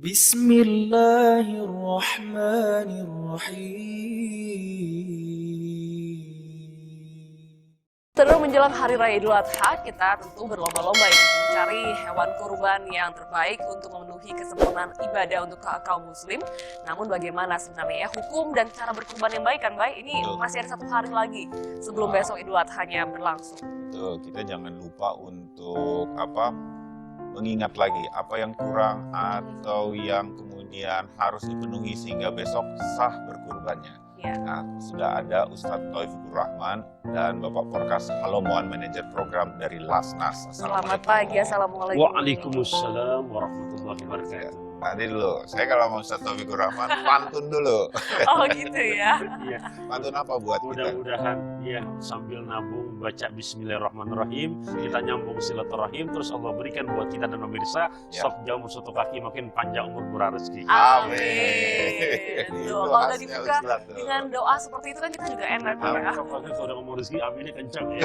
Bismillahirrahmanirrahim. Sebelum menjelang Hari Raya Idul Adha, kita tentu berlomba-lomba untuk mencari hewan kurban yang terbaik untuk memenuhi kesempurnaan ibadah untuk kaum muslim. Namun bagaimana sebenarnya hukum dan cara berkurban yang baik kan, Bay? Ini masih ada 1 hari lagi sebelum besok Idul Adha-nya berlangsung. Betul, kita jangan lupa untuk mengingat lagi apa yang kurang atau yang kemudian harus dipenuhi sehingga besok sah berkurbannya. Ya. Nah, sudah ada Ustadz Taufikur Rahman dan Bapak Porkas Halomoan, manajer program dari Lasnas. Selamat pagi, Assalamualaikum. Waalaikumsalam warahmatullahi wabarakatuh. Nanti dulu, saya kalau mau Ustadz Taufikur Rahman, pantun dulu. Oh gitu ya. Iya, Pantun apa buat kita? mudah-mudahan ya sambil nabung baca Bismillahirrahmanirrahim, kita nyambung silaturahim, terus Allah berikan buat kita dan pemirsa stok jauh satu kaki makin panjang umur murah rezeki. Amin. Tuh, kalau udah dibuka Ustadz, tuh. dengan doa seperti itu kan kita juga enak Amin. ya. Kalau udah ngomong rezeki, aminnya kencang ya.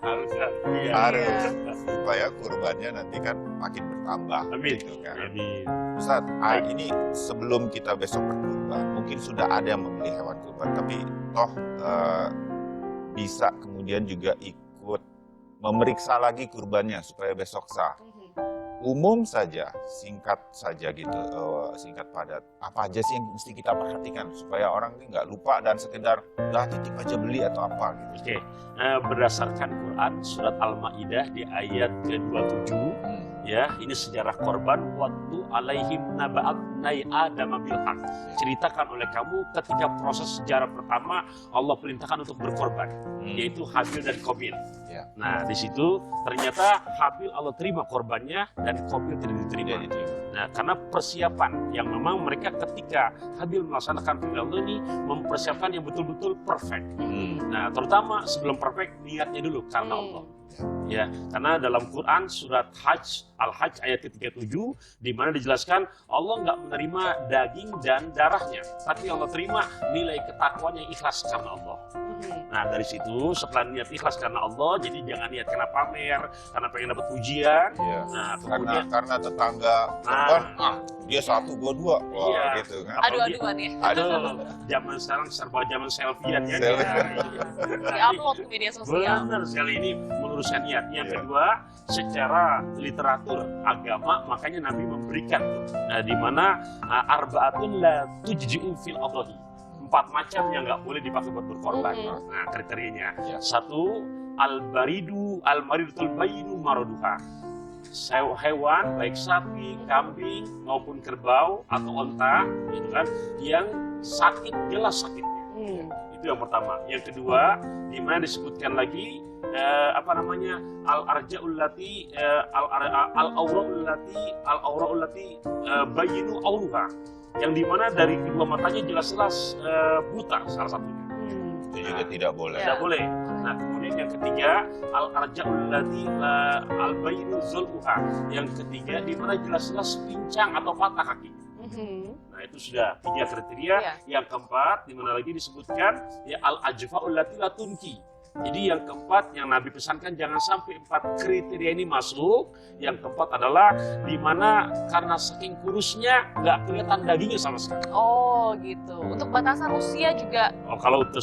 Harus ya. Iya. Harus, supaya kurbannya nanti kan makin bertambah. Amin. Gitu kan. Amin. Ustadz, ini sebelum kita besok berkurban, mungkin sudah ada yang membeli hewan kurban, tapi toh bisa kemudian juga ikut memeriksa lagi kurbannya supaya besok sah. Umum saja, singkat saja gitu, singkat padat. Apa aja sih yang mesti kita perhatikan supaya orang ini nggak lupa dan sekedar udah titip aja beli atau apa gitu. Oke, berdasarkan Quran surat Al-Maidah di ayat ke-27. Ya, ini sejarah korban waktu alaihim naba'at nai Adam bil haq. Ceritakan oleh kamu ketika proses sejarah pertama Allah perintahkan untuk berkorban, yaitu Habil dan Qabil. Ya. Nah, di situ ternyata Habil Allah terima korbannya dan Qabil tidak diterima. Nah, karena persiapan yang memang mereka ketika Habil melaksanakan perintah Allah ini mempersiapkan yang betul-betul perfect. Nah, terutama sebelum perfect niatnya dulu karena Allah. Ya, karena dalam Quran surat Al-Hajj ayat ke-37 di mana dijelaskan Allah nggak menerima daging dan darahnya, tapi Allah terima nilai ketakwaan yang ikhlas karena Allah. Nah, dari situ setelah niat ikhlas karena Allah, jadi jangan niat karena pamer, karena pengen dapat pujian. Iya. Nah, kemudian Karena tetangga korban, dia 1, gua 2, wah Iya. gitu kan. Adu-aduan ya. aduh, zaman sekarang serba zaman selfie-an ya. Di-upload ke media sosial. Benar sekali, ini meluruskan niat. Yang kedua, secara literatur agama, makanya Nabi memberikan di mana arba'atun la tujzi'u fil adhahi. 4 macam yang nggak boleh dipakai buat berkorban. Nah, kriterianya. Ya. 1, al-maridutul bayinu maraduha. Hewan baik sapi, kambing maupun kerbau atau onta, gitu kan, yang sakit, jelas sakitnya. Itu yang pertama. Yang kedua, di mana disebutkan lagi al-arja'ul lati al-awra'ul lati bayinu auruha, yang dimana dari kedua matanya jelas-jelas buta salah satunya. Itu juga tidak boleh. Tidak boleh. Nah, kemudian yang ketiga al-arja'ul lati al-bayinu zul'uha, yang ketiga dimana jelas-jelas pincang atau patah kakinya. Nah, itu sudah 3 kriteria. Yang keempat, dimana lagi disebutkan ya al-ajfa'ul lati la tunki. Jadi yang keempat yang Nabi pesankan jangan sampai 4 kriteria ini masuk. Yang keempat adalah dimana karena saking kurusnya nggak kelihatan dagingnya sama sekali. Oh gitu. Untuk batasan usia juga. Oh, kalau untuk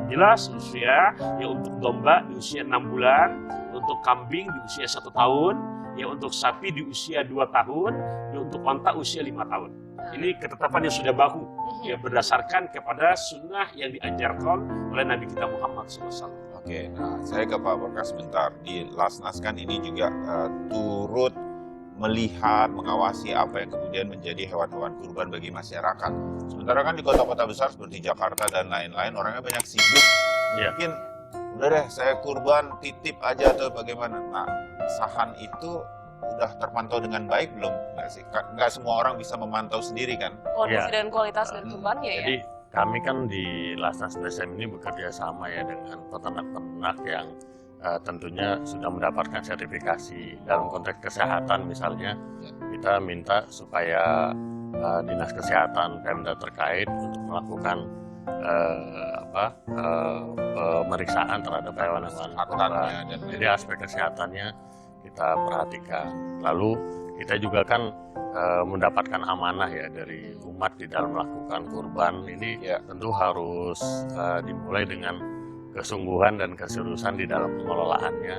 jelas usia, ya untuk domba di usia 6 bulan, untuk kambing di usia 1 tahun, ya untuk sapi di usia 2 tahun, ya untuk onta usia 5 tahun. Ini ketetapan yang sudah baku, ya berdasarkan kepada sunnah yang diajarkan oleh Nabi kita Muhammad SAW. Oke, nah saya ke Pak Porkas sebentar. Di Lasnas kan ini juga turut melihat, mengawasi apa yang kemudian menjadi hewan-hewan kurban bagi masyarakat. Sementara kan di kota-kota besar seperti Jakarta dan lain-lain, orangnya banyak sibuk. Mungkin udah deh saya kurban, titip aja atau bagaimana. Nah, sahan itu udah terpantau dengan baik belum? Nggak sih? Nggak semua orang bisa memantau sendiri kan? Kondisi dan kualitas dari kurbannya ya. Jadi kami kan di Lasnas DSM ini bekerja sama ya dengan peternak-peternak yang tentunya sudah mendapatkan sertifikasi. Dalam konteks kesehatan misalnya, kita minta supaya Dinas Kesehatan Pemda terkait untuk melakukan pemeriksaan terhadap hewan-hewan kurban. Jadi aspek kesehatannya kita perhatikan. Lalu kita juga kan mendapatkan amanah ya dari umat di dalam melakukan kurban ini tentu harus dimulai dengan kesungguhan dan keseriusan di dalam pengelolaannya.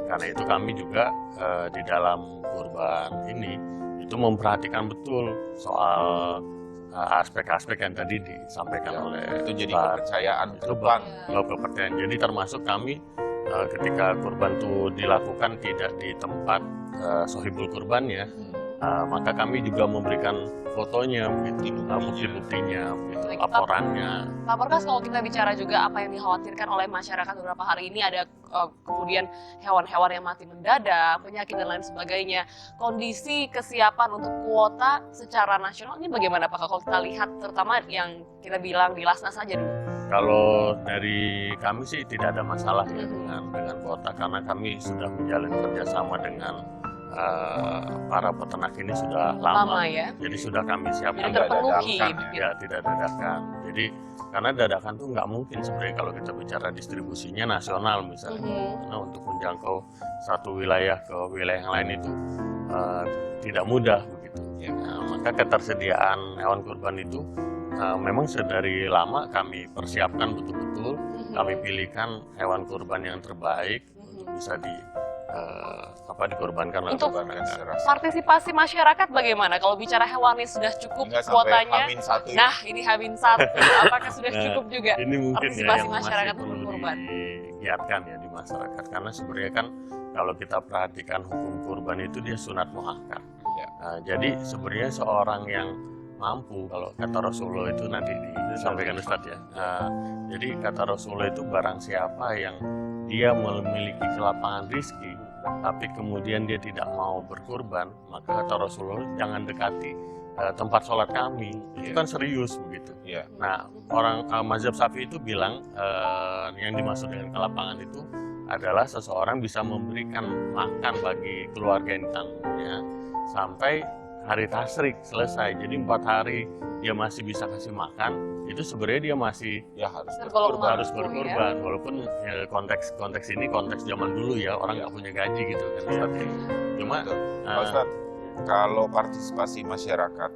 Karena itu kami juga di dalam kurban ini itu memperhatikan betul soal aspek-aspek yang tadi disampaikan oleh itu jadi Pak. kepercayaan Itu depan. kepercayaan. Jadi termasuk kami ketika kurban itu dilakukan tidak di tempat sohibul kurbannya, maka kami juga memberikan fotonya, bukti-buktinya, laporannya. Pak Perkas, kalau kita bicara juga apa yang dikhawatirkan oleh masyarakat beberapa hari ini, ada kemudian hewan-hewan yang mati mendadak, penyakit dan lain sebagainya. Kondisi kesiapan untuk kuota secara nasional ini bagaimana Pak? Kalau kita lihat terutama yang kita bilang di Lasnas saja dulu. Kalau dari kami sih tidak ada masalah ya dengan kuota, karena kami sudah menjalin kerjasama dengan para peternak ini sudah lama Ya. Jadi sudah kami siapkan. Jadi terpenuhi. Ya, tidak dadakan. Jadi karena dadakan tuh nggak mungkin sebenarnya kalau kita bicara distribusinya nasional misalnya. Karena untuk menjangkau satu wilayah ke wilayah yang lain itu tidak mudah begitu. Nah, maka ketersediaan hewan kurban itu memang sedari lama kami persiapkan betul-betul. Kami pilihkan hewan kurban yang terbaik untuk bisa dikorbankan oleh Untuk negara. partisipasi masyarakat bagaimana? Kalau bicara hewan ini sudah cukup kuotanya. Nah, ini H-1. Apakah sudah cukup juga Ini mungkin partisipasi yang masyarakat masih untuk perlu kurban? digiatkan ya di masyarakat. Karena sebenarnya kan kalau kita perhatikan hukum kurban itu dia sunat muakkad. Nah, jadi sebenarnya seorang yang mampu, kalau kata Rasulullah itu nanti disampaikan Ustadz ya. Jadi kata Rasulullah itu barang siapa yang dia memiliki kelapangan rizki, tapi kemudian dia tidak mau berkurban, maka kata Rasulullah jangan dekati tempat sholat kami. Itu kan serius begitu. Nah, orang mazhab Syafi'i itu bilang yang dimaksud dengan kelapangan itu adalah seseorang bisa memberikan makan bagi keluarga yang ditanggungnya sampai hari tasyrik selesai. Jadi 4 hari dia masih bisa kasih makan, itu sebenarnya dia masih harus berkorban. Walaupun ya, konteks ini konteks zaman dulu ya, orang nggak punya gaji gitu kan Ustaz. Cuma Pak Ustadz, kalau partisipasi masyarakat,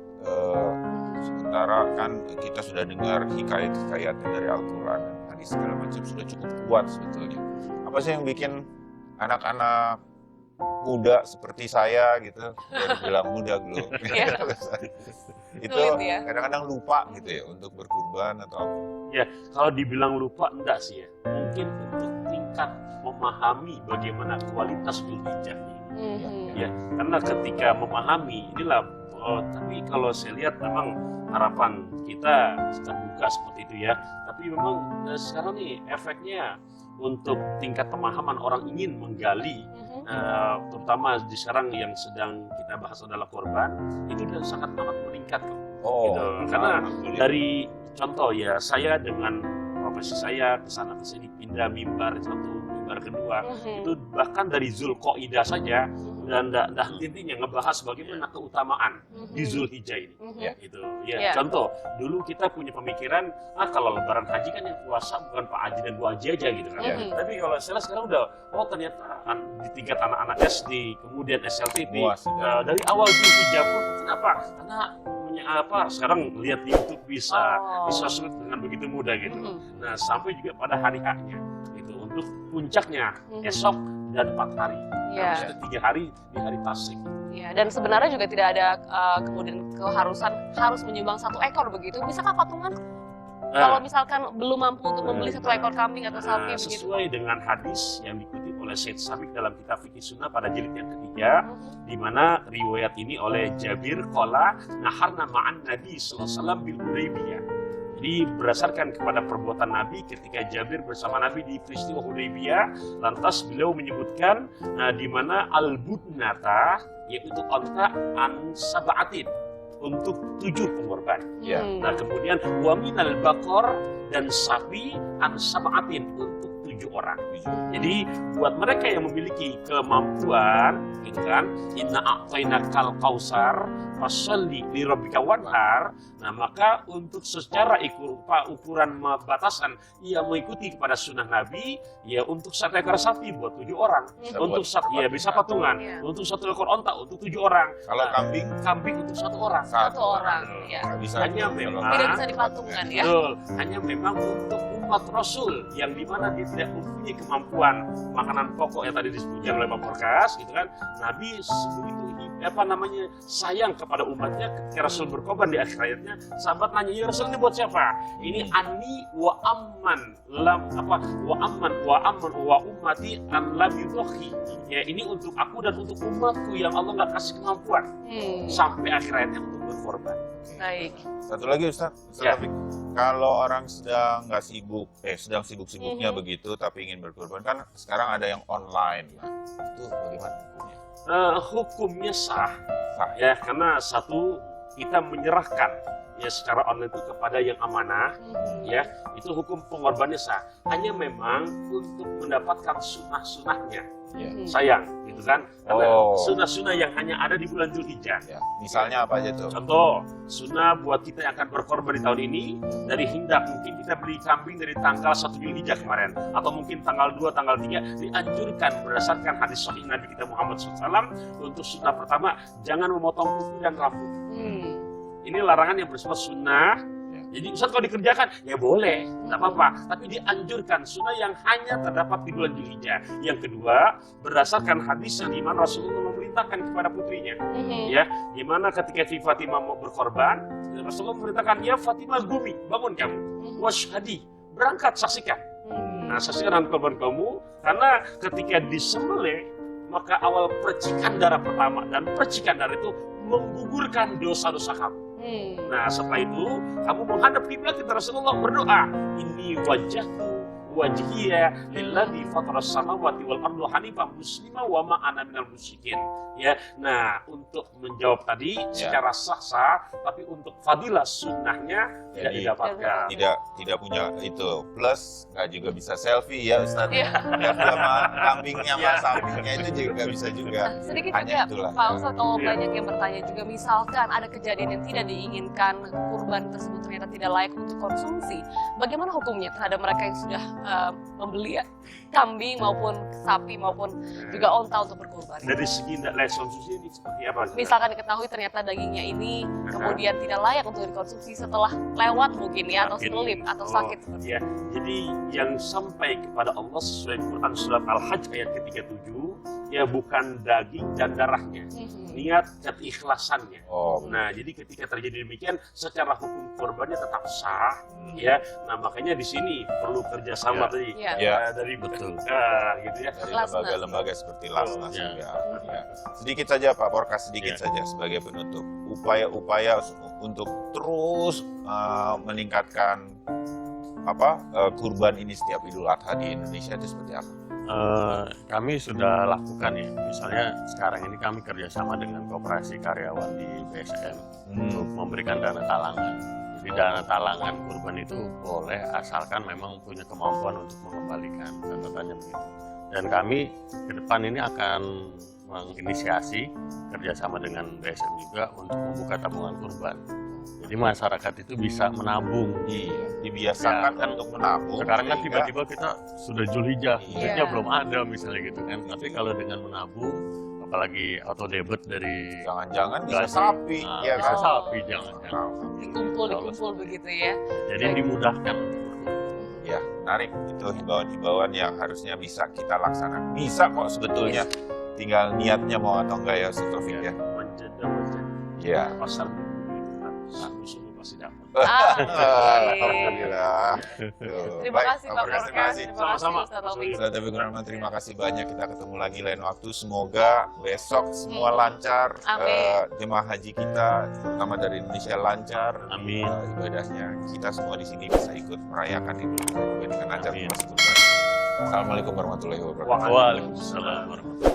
sementara kan kita sudah dengar hikayat-hikayat dari Al-Quran dan hadis segala macam sudah cukup kuat sebetulnya. Apa sih yang bikin anak-anak muda seperti saya gitu, bilang muda belum, itu kadang-kadang lupa gitu ya untuk berkurban atau apa? Ya, kalau dibilang lupa enggak sih ya. Mungkin untuk tingkat memahami bagaimana kualitas Dzulhijjah ini. Ya, karena ketika memahami inilah, tapi kalau saya lihat memang harapan kita terbuka seperti itu ya. Tapi memang sekarang nih efeknya untuk tingkat pemahaman orang ingin menggali, terutama di sekarang yang sedang kita bahas adalah korban, itu sudah sangat amat meningkat kok. Gitu. Karena dari contoh ya, saya dengan profesi saya kesana kesini pindah mimbar satu mimbar kedua, itu bahkan dari Zulqaidah saja dan dah intinya ngebahas bagaimana keutamaan di Dzulhijjah ini. Gitu. Ya, contoh dulu kita punya pemikiran kalau lebaran haji kan yang puasa bukan Pak Haji dan Bu Haji aja gitu kan. Tapi kalau saya sekarang udah ternyata di tingkat anak-anak SD kemudian SLTP dari awal Dzulhijjah pun kenapa? Karena sekarang lihat di YouTube bisa disosmed dengan begitu mudah gitu. Nah, sampai juga pada hari H-nya itu untuk puncaknya esok dan 4 hari. Sudah 3 hari di hari Tasyrik. Ya, dan sebenarnya juga tidak ada kemudian keharusan harus menyumbang 1 ekor begitu. Bisakah patungan? Kalau misalkan belum mampu untuk membeli 1 ekor kambing atau sapi begitu. Sesuai dengan hadis yang dikutip oleh Syed Sabiq dalam kitab Fikih Sunnah pada jilid yang ketiga, di mana riwayat ini oleh Jabir qala naharna ma'an Nabi sallallahu alaihi wasallam bil Hudaybiyah. Jadi berdasarkan kepada perbuatan Nabi ketika Jabir bersama Nabi di peristiwa Hudaybiyah, lantas beliau menyebutkan di mana al-budnata, yaitu onta an sab'atin, untuk 7 pengorban. Nah kemudian wa minal baqar, dan sapi an sab'atin, untuk 7 7 orang. Jadi buat mereka yang memiliki kemampuan, gitu kan, inna a'tainakal kausar fasalli li rabbika wanhar. Nah, maka untuk secara ukuran batasan ia mengikuti kepada sunnah Nabi, ya untuk 1 ekor sapi buat 7 orang, untuk ya bisa patungan, untuk 1 ekor onta untuk 7 orang. Kalau kambing untuk 1 orang. 1 orang, ya. Hanya memang Tidak bisa dipatungan ya. betul, hanya memang untuk umat Rasul yang dimana dia tidak mempunyai kemampuan makanan pokok yang tadi disebutkan oleh Pak Porkas, gitu kan. Nabi begitu sayang kepada umatnya ketika Rasul berkorban di akhir hayatnya. Sahabat nanya, ya Rasul ini buat siapa? Ini ani wa amman wa ummati an lam yudhi. Ya, ini untuk aku dan untuk umatku yang Allah nggak kasih kemampuan sampai akhir hayatnya untuk berkorban. Baik. Satu lagi Ustaz Ya. Taufik. Kalau orang sedang nggak sibuk, sedang sibuk-sibuknya begitu, tapi ingin berkorban, kan sekarang ada yang online. Nah, itu bagaimana hukumnya? Hukumnya sah ya, karena satu, kita menyerahkan ya secara online itu kepada yang amanah, ya itu hukum pengorbanannya sah. Hanya memang untuk mendapatkan sunnah-sunnahnya sayang, gitu kan, karena sunnah-sunnah yang hanya ada di bulan Dzulhijjah. Ya. Misalnya apa aja tuh? Contoh, sunnah buat kita yang akan berkorban di tahun ini, dari hindak, mungkin kita beli kambing dari tanggal 1 Dzulhijjah kemarin, atau mungkin tanggal 2, tanggal 3, dianjurkan berdasarkan hadis sahih Nabi kita Muhammad SAW, untuk sunnah pertama, jangan memotong kuku dan rambut. Ini larangan yang bersifat sunnah. Jadi Ustaz kalau dikerjakan, ya boleh, tidak apa-apa. Tapi dianjurkan sunnah yang hanya terdapat di bulan Dzulhijjah. Yang kedua, berdasarkan hadis yang dimana Rasulullah memerintahkan kepada putrinya, ya, dimana ketika Fatimah mau berkorban, Rasulullah memerintahkan, ya Fatimah gumi, bangun kamu, washhadi, berangkat saksikan. Nah, saksikan korban kamu, karena ketika disembelih, maka awal percikan darah pertama dan percikan darah itu menggugurkan dosa-dosa kamu. Nah, setelah itu kamu menghadap kiblat, kita Rasulullah berdoa, ini wajhatu wajhiya lilladzi fataras samawati wal arda hanifan muslima wa ma ana minal musyrikin. Ya, nah untuk menjawab tadi secara sah-sah, tapi untuk fadilah sunnahnya tidak didapatkan. Tidak punya itu. Plus nggak juga bisa selfie ya Ustaz. Selfie sama kambingnya sama sapinya itu juga nggak bisa juga. Sedikit Hanya juga itulah. Pak Ustadz, kalau banyak yang bertanya juga, misalkan ada kejadian yang tidak diinginkan, kurban tersebut ternyata tidak layak untuk konsumsi, bagaimana hukumnya terhadap mereka yang sudah membeli kambing maupun sapi maupun juga onta untuk berkurban? Dari segi tidak layak konsumsi ini seperti apa? Misalkan diketahui ternyata dagingnya ini kemudian tidak layak untuk dikonsumsi setelah lewat mungkin ya, atau selip atau sakit. Ya, jadi yang sampai kepada Allah sesuai Quran surat Al-Hajj ayat ke-37, ya bukan daging dan darahnya, niat dan ikhlasannya. Nah, jadi ketika terjadi demikian, secara hukum korbannya tetap sah, ya. Nah, makanya di sini perlu kerjasama tadi dari betul, gitu ya. Dari lembaga-lembaga seperti Lasnas juga. Ya. Sedikit saja Pak Porkas, sedikit saja sebagai penutup. Upaya-upaya untuk terus meningkatkan kurban ini setiap Idul Adha di Indonesia itu seperti apa? Kami sudah lakukan ya, misalnya sekarang ini kami kerjasama dengan koperasi karyawan di BSM untuk memberikan dana talangan. Jadi dana talangan kurban itu boleh asalkan memang punya kemampuan untuk mengembalikan, catatannya begitu. Dan kami ke depan ini akan menginisiasi kerjasama dengan BSM juga untuk membuka tabungan kurban. Jadi masyarakat itu bisa menabung. Dibiasakan kan untuk menabung. Sekarang kan tiba-tiba kita sudah Dzulhijjah, duitnya belum ada misalnya gitu kan. Tapi kalau dengan menabung, apalagi auto debit dari jangan-jangan bisa sapi, ya bisa kan? sapi jangan-jangan. Dikumpul begitu ya. Jadi dimudahkan. Ya, menarik. Itu himbauan-himbauan yang harusnya bisa kita laksanakan. Bisa kok sebetulnya. Tinggal niatnya mau atau enggak ya, Ustaz Taufik ya. Ya. Pasar sungguh pasti dapat. Alhamdulillah. Terima kasih Pak Porkas. Terima kasih. Sama-sama. Ustaz Taufik. Ustaz Taufik Kurniawan, terima kasih banyak. Kita ketemu lagi lain waktu. Semoga besok semua lancar. Jemaah haji kita, terutama dari Indonesia, lancar. Amin. Ibadahnya. Kita semua di sini bisa ikut merayakan Idul Adha dengan lancar. Assalamualaikum warahmatullahi wabarakatuh. Waalaikumsalam warahmatullahi wabarakatuh.